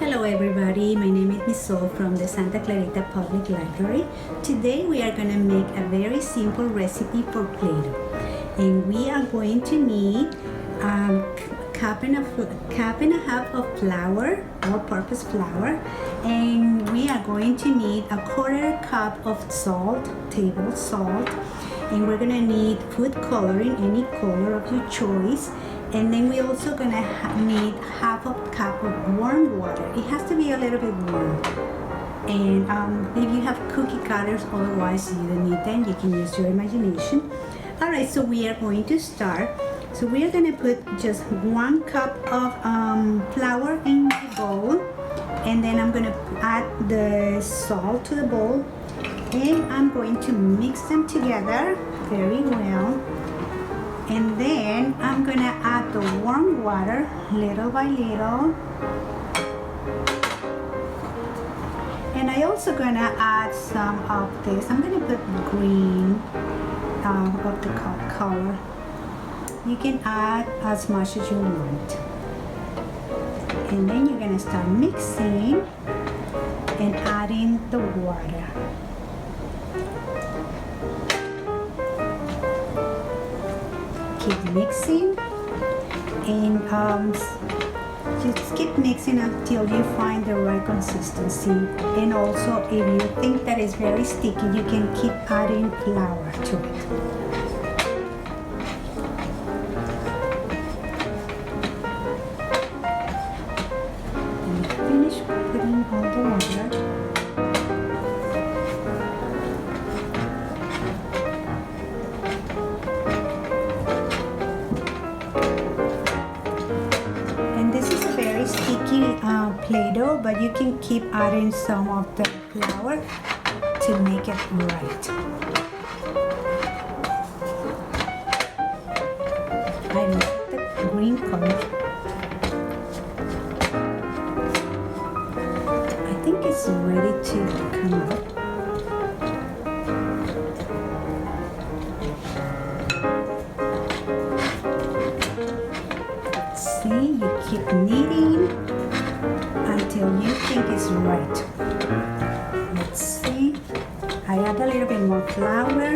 Hello everybody, my name is Miss Sol from the Santa Clarita Public Library. Today we are going to make a very simple recipe for Play-Doh. And we are going to need cup and a half of flour, all-purpose flour. And we are going to need a quarter cup of salt, table salt. And we're going to need food coloring, any color of your choice. And then we're also going to need half a cup of warm water. It has to be a little bit warm. And if you have cookie cutters, otherwise you don't need them. You can use your imagination. All right, so we are going to start. So we are going to put just 1 cup of flour in the bowl. And then I'm going to add the salt to the bowl. And I'm going to mix them together very well. And then I'm gonna add the warm water little by little. And I also gonna add some of this. I'm gonna put green of the color. You can add as much as you want. And then you're gonna start mixing and adding the water. Keep mixing and just keep mixing until you find the right consistency. And also, if you think that it's very sticky, you can keep adding flour to it. And finish putting all the water. Sticky Play-Doh, but you can keep adding some of the flour to make it right. I like the green color. I think it's ready to come out. See, you keep kneading until you think it's right. Let's see. I add a little bit more flour.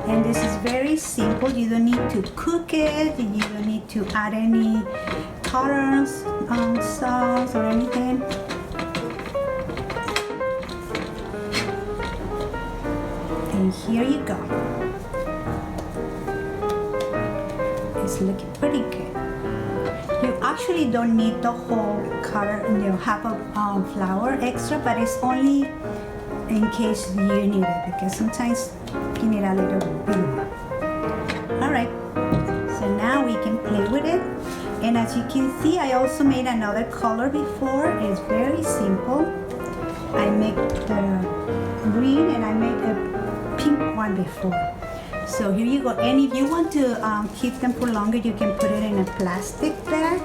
And this is very simple. You don't need to cook it. You don't need to add any tartar sauce or anything. And here you go. It's looking pretty good. You actually don't need the whole half of flour extra, but it's only in case you need it, because sometimes you need a little bit more. All right, so now we can play with it. And as you can see, I also made another color before. It's very simple. I made the green and I made a pink one before. So here you go. And if you want to keep them for longer, you can put it in a plastic bag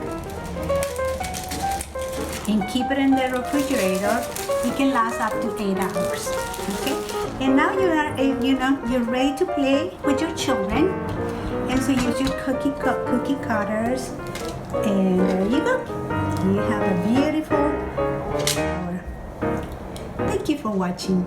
and keep it in the refrigerator. It can last up to 8 hours. Okay. And now you are, you're ready to play with your children. And so use your cookie cutters. And there you go. You have a beautiful flower. Thank you for watching.